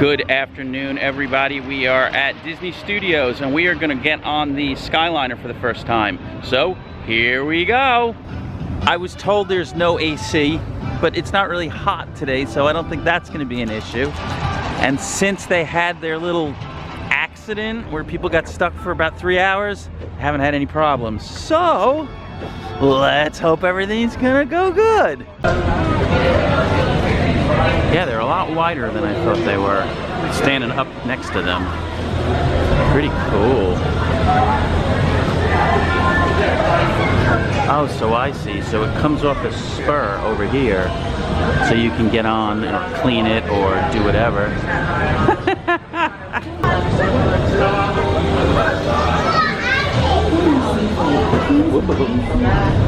Good afternoon, everybody. We are at Disney Studios and we are going to get on the Skyliner for the first time. So here we go. I was told there's no AC, but it's not really hot today, so I don't think that's going to be an issue. And since they had their little accident where people got stuck for about 3 hours, haven't had any problems. So let's hope everything's gonna go good. Yeah, they're a lot wider than I thought they were. Standing up next to them. Pretty cool. Oh, so I see. So it comes off a spur over here, so you can get on or clean it or do whatever.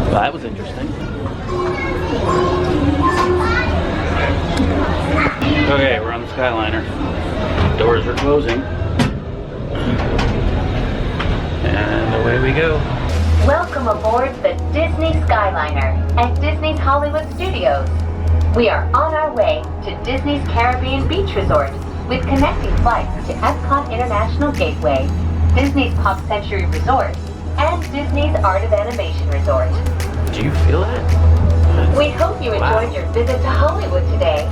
Well, that was interesting. Okay, we're on the Skyliner. Doors are closing. And away we go. Welcome aboard the Disney Skyliner at Disney's Hollywood Studios. We are on our way to Disney's Caribbean Beach Resort with connecting flights to Epcot International Gateway, Disney's Pop Century Resort, and Disney's Art of Animation Resort. Do you feel that? We hope you enjoyed your visit to Hollywood today.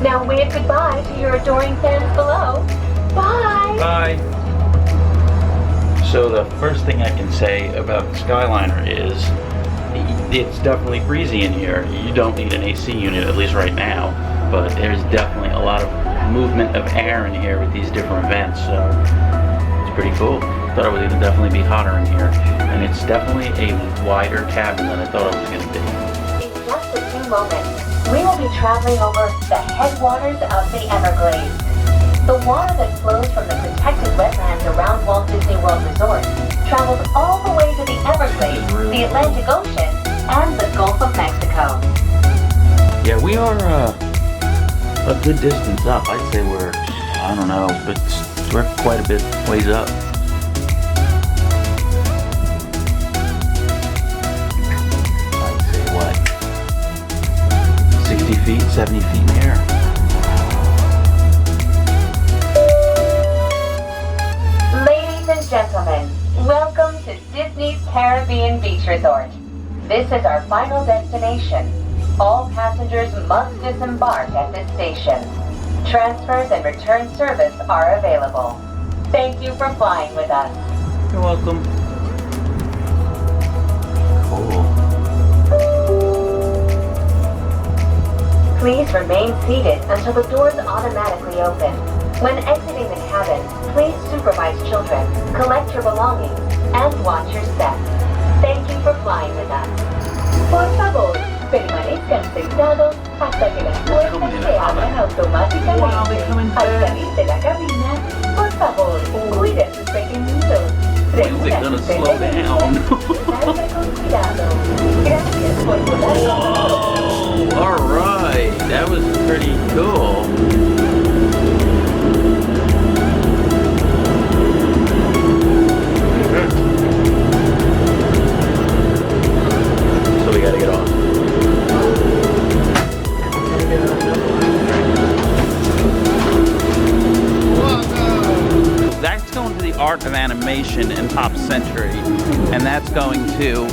Now wave goodbye to your adoring fans below. Bye! Bye! So the first thing I can say about the Skyliner is it's definitely breezy in here. You don't need an AC unit, at least right now, but there's definitely a lot of movement of air in here with these different vents, so it's pretty cool. Thought it would definitely be hotter in here, and it's definitely a wider cabin than I thought it was going to be. In just a few moments, we will be traveling over the headwaters of the Everglades. The water that flows from the protected wetlands around Walt Disney World Resort travels all the way to the Everglades, the Atlantic Ocean, and the Gulf of Mexico. Yeah, we are a good distance up. I'd say we're, I don't know, but we're quite a bit ways up. I'd say what? 60 feet, 70 feet in the air. Ladies and gentlemen, welcome to Disney's Caribbean Beach Resort. This is our final destination. All passengers must disembark at this station. Transfers and return service are available. Thank you for flying with us. You're welcome. Cool. Please remain seated until the doors automatically open. When exiting the cabin, please supervise children, collect your belongings, and watch your steps. Thank you for flying with us. Por favor, permanezcan sentados hasta que las puertas se abran automáticamente. Al salir de la cabina, por favor, cuide sus pequeñitos. Segura sus pertenencias. Salga con cuidado. Gracias por volar con nosotros. Alright, that was pretty cool. So we gotta get off. That's going to the Art of Animation and Pop Century, and that's going to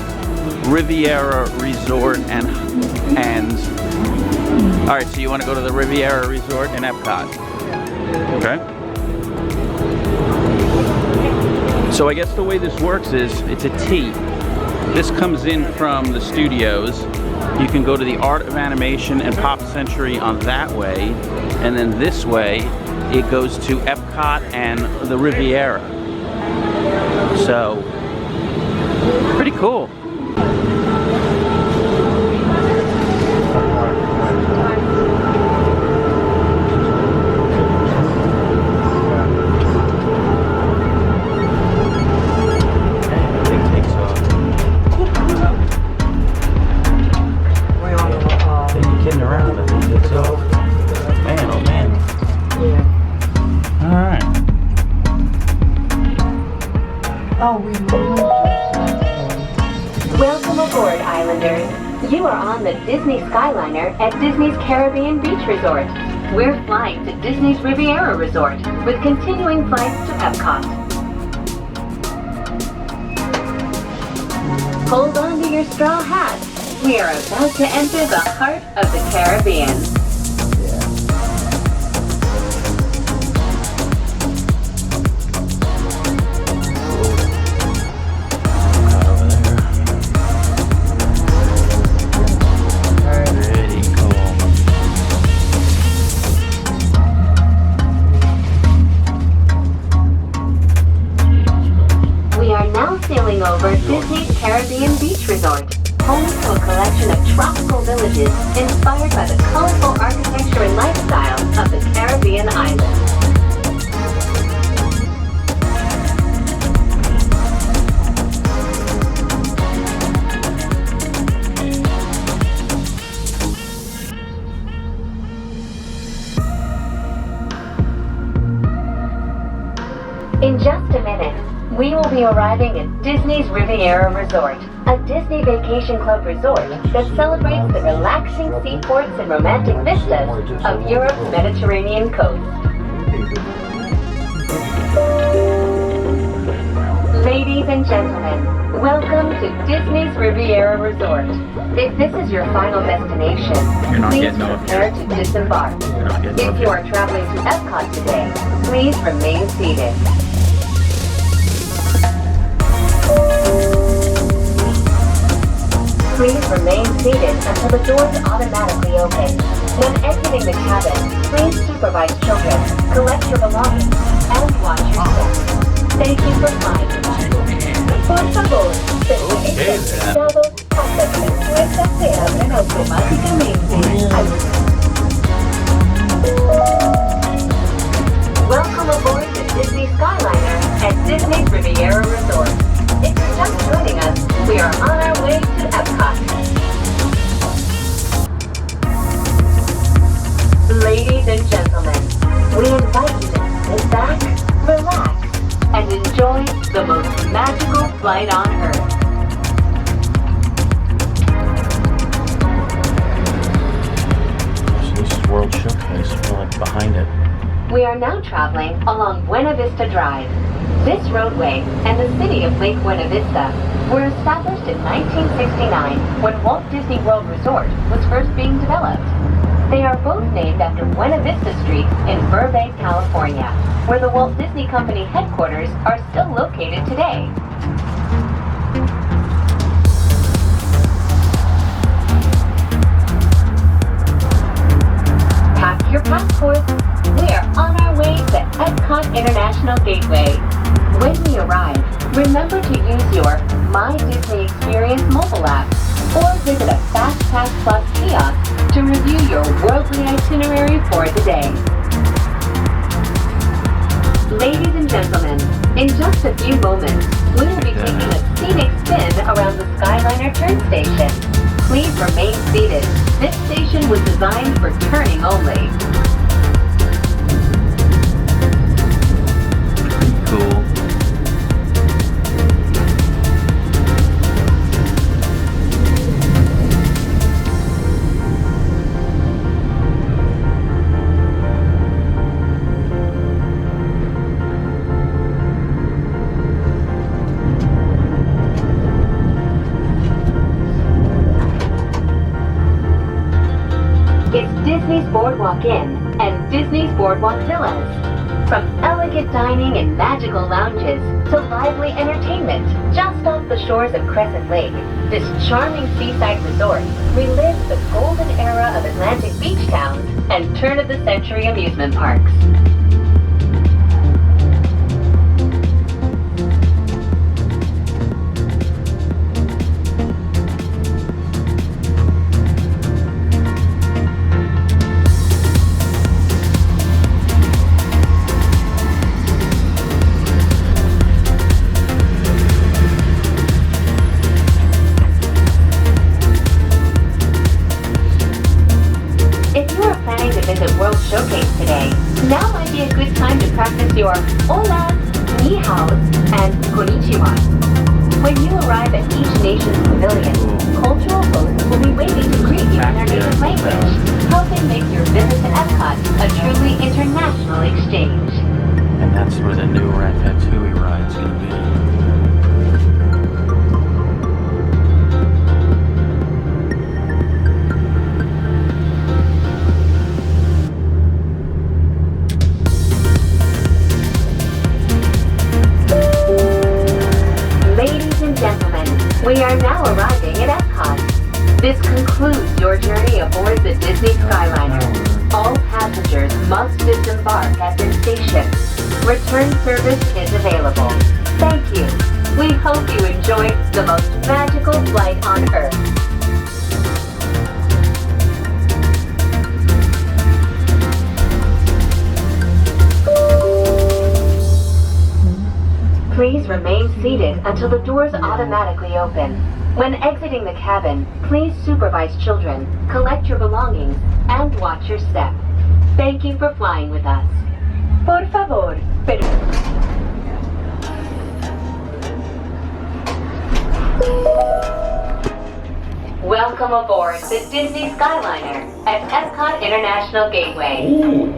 Riviera Resort and all right, so you want to go to the Riviera Resort in Epcot. Okay. So I guess the way this works is it's a T. This comes in from the studios. You can go to the Art of Animation and Pop Century on that way, and then this way it goes to Epcot and the Riviera. So pretty cool. Welcome aboard, Islanders. You are on the Disney Skyliner at Disney's Caribbean Beach Resort. We're flying to Disney's Riviera Resort with continuing flights to Epcot. Hold on to your straw hats. We are about to enter the heart of the Caribbean. Sailing over Disney's Caribbean Beach Resort, home to a collection of tropical villages inspired by the colorful architecture and lifestyle of the Caribbean islands. In just a minute, we will be arriving at Disney's Riviera Resort, a Disney Vacation Club resort that celebrates the relaxing seaports and romantic vistas of Europe's Mediterranean coast. Ladies and gentlemen, welcome to Disney's Riviera Resort. If this is your final destination, please prepare to disembark. If you are traveling to Epcot today, please remain seated. Please remain seated until the doors automatically open. When exiting the cabin, please supervise children, collect your belongings, and watch your step. Thank you for flying with us. Por favor, permanezcan sentados hasta que las puertas se abran automáticamente. Welcome aboard the Disney Skyliner at Disney's Riviera Resort. If you're just joining us, we are on our way to Epcot. Ladies and gentlemen, we invite you to sit back, relax, and enjoy the most magical flight on Earth. This is World Showcase. We're like behind it. We are now traveling along Buena Vista Drive. This roadway and the city of Lake Buena Vista were established in 1969 when Walt Disney World Resort was first being developed. They are both named after Buena Vista Street in Burbank, California, where the Walt Disney Company headquarters are still located today. Pack your passports. We are on our way to Epcot International Gateway. When we arrive, remember to use your My Disney Experience mobile app or visit a FastPass Plus kiosk to review your worldly itinerary for the day. Ladies and gentlemen, in just a few moments, we will be taking a scenic spin around the Skyliner turn station. Please remain seated. This station was designed for turning only. Cool. It's Disney's Boardwalk Inn and Disney's Boardwalk Villas. From elegant dining and magical lounges to lively entertainment just off the shores of Crescent Lake, this charming seaside resort relives the golden era of Atlantic beach towns and turn-of-the-century amusement parks. World Showcase today, now might be a good time to practice your hola, ni hao, and konnichiwa. When you arrive at each nation's pavilion, cultural hosts will be waiting to greet you in their native language, helping make your visit to Epcot Epcot, a truly international exchange. And that's where the new Ratatouille ride's gonna be. Ladies and gentlemen, we are now arriving at Epcot. This concludes your journey aboard the Disney Skyliner. All passengers must disembark at this station. Return service is available. Thank you. We hope you enjoyed the most magical flight on Earth. Please remain seated until the doors automatically open. When exiting the cabin, please supervise children, collect your belongings, and watch your step. Thank you for flying with us. Por favor, Welcome aboard the Disney Skyliner at Epcot International Gateway.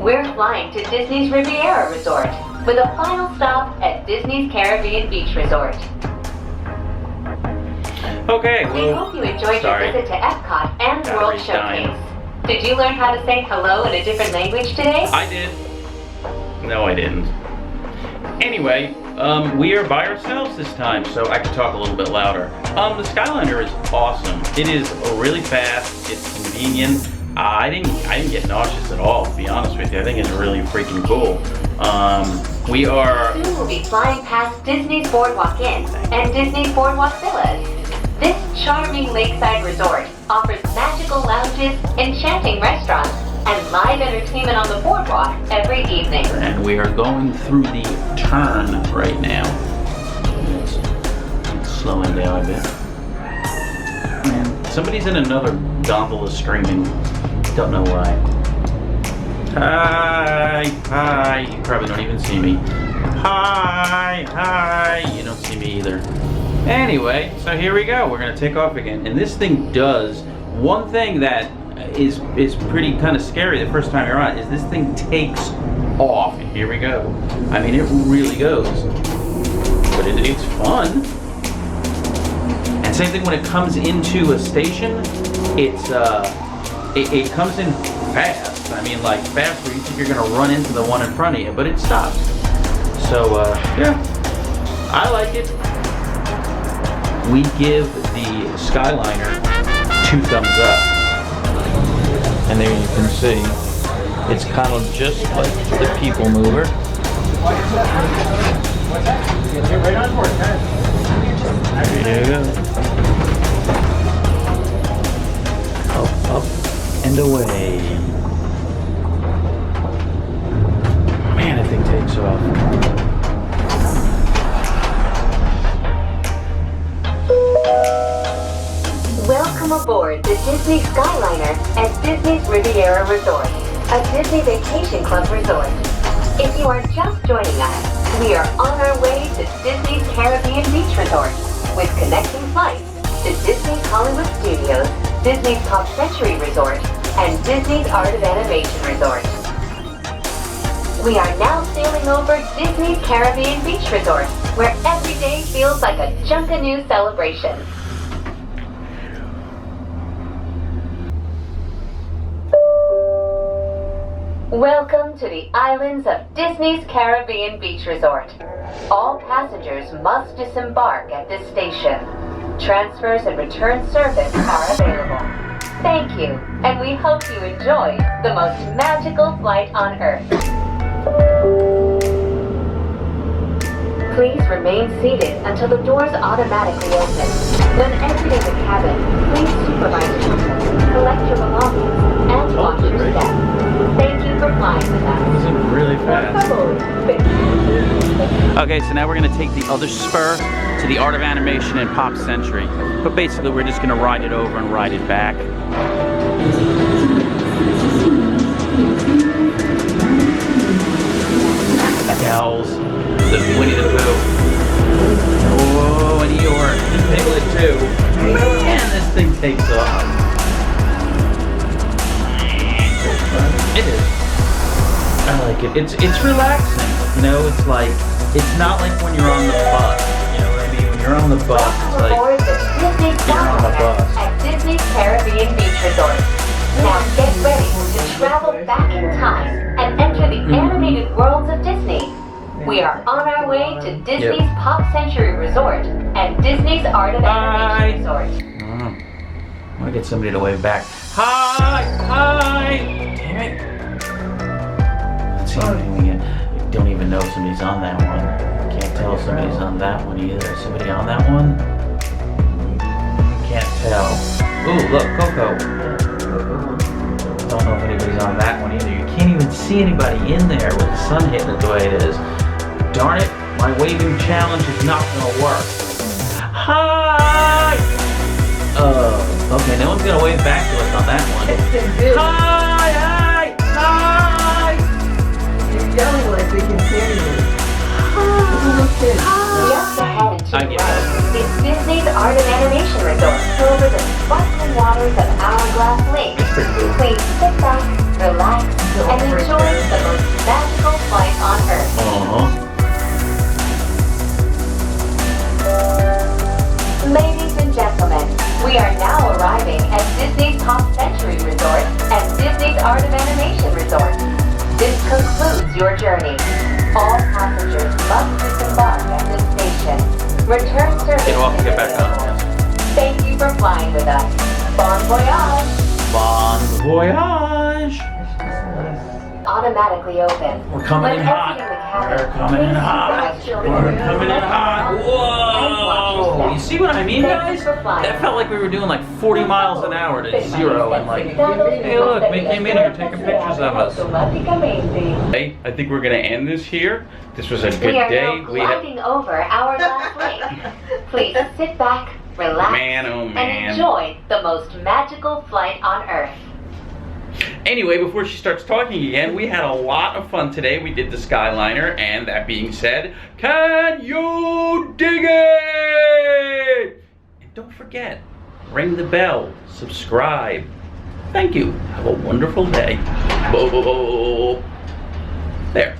We're flying to Disney's Riviera Resort with a final stop at Disney's Caribbean Beach Resort. Okay, We hope you enjoyed your visit to Epcot and World Battery's Showcase. dying. Did you learn how to say hello in a different language today? I did. No, I didn't. Anyway, we are by ourselves this time, so I can talk a little bit louder. The Skyliner is awesome. It is really fast. It's convenient. I didn't get nauseous at all, to be honest with you. I think it's really freaking cool. We are... Soon we'll be flying past Disney's Boardwalk Inn and Disney's Boardwalk Villas. This charming lakeside resort offers magical lounges, enchanting restaurants, and live entertainment on the boardwalk every evening. And we are going through the turn right now. It's slowing down a bit. Man, somebody's in another gondola screaming. Don't know why. Hi, hi. You probably don't even see me. Hi, hi. You don't see me either. Anyway, so here we go. We're gonna take off again. And this thing does one thing that is pretty kind of scary the first time you're on, is this thing takes off. Here we go. I mean, it really goes. But it's fun. And same thing when it comes into a station, it comes in fast. I mean, like fast where you think you're gonna run into the one in front of you, but it stops. So yeah, I like it. We give the Skyliner 2 thumbs up. And there you can see, it's kind of just like the People Mover. There you go. Up, and away. Man, that thing takes off. Welcome aboard the Disney Skyliner at Disney's Riviera Resort, a Disney Vacation Club resort. If you are just joining us, we are on our way to Disney's Caribbean Beach Resort, with connecting flights to Disney's Hollywood Studios, Disney's Pop Century Resort, and Disney's Art of Animation Resort. We are now sailing over Disney's Caribbean Beach Resort, where every day feels like a Junkanoo celebration. Welcome to the islands of Disney's Caribbean Beach Resort. All passengers must disembark at this station. Transfers and return service are available. Thank you, and we hope you enjoyed the most magical flight on Earth. Please remain seated until the doors automatically open. When exiting the cabin, please supervise children, collect your belongings, and watch your step. Thank you for flying with us. This is really fast. Okay, so now we're gonna take the other spur to the Art of Animation and Pop Century. But basically we're just gonna ride it over and ride it back. Owls, the Winnie the Pooh. Oh, and Eeyore, and Piglet too. Man, this thing takes off. It is. like it's relaxing. You know, it's like it's not like when you're on the bus. You know what I mean? When you're on the bus, it's like Aboard the Disney you're on a bus. at Disney's Caribbean Beach Resort. Now get ready to travel back in time and enter the animated worlds of Disney. We are on our way to Disney's Pop Century Resort and Disney's Art of Animation Resort. I want to get somebody to wave back. Hi! Hi! Damn it. Let's see if we can. I don't even know if somebody's on that one. Can't tell if somebody's on that one either. Is somebody on that one? Can't tell. Ooh, look, Coco. Don't know if anybody's on that one either. You can't even see anybody in there with the sun hitting it the way it is. Darn it, my waving challenge is not gonna work. Hi! Okay, no one's gonna wave back to us on that one. Hi! Hi! Hi! You're yelling like they can hear you. Just ahead to the right is Disney's Art of Animation Resort over the sparkling waters of Hourglass Lake. Please sit back, relax, and enjoy the most magical flight on Earth. Ladies and gentlemen, we are now arriving at Disney's Pop Century Resort and Disney's Art of Animation Resort. This concludes your journey. All passengers must disembark at this station. Return service. Get off and get back on. Thank you for flying with us. Bon voyage. Bon voyage. Automatically open. We're coming in When hot. exiting the cabin, We're coming in please hot. supervise children. We're coming in hot. Whoa! You see what I mean, guys? That felt like we were doing like 40 miles an hour to 0 and like, hey look, they came in here taking pictures of us. Hey, I think we're gonna end this here. This was a good We are day. now gliding over Hourglass Lake. Please sit back, relax, Man, oh and man. enjoy the most magical flight on Earth. Anyway, before she starts talking again, we had a lot of fun today. We did the Skyliner, and that being said, can you dig it? And don't forget, ring the bell, subscribe. Thank you. Have a wonderful day. There.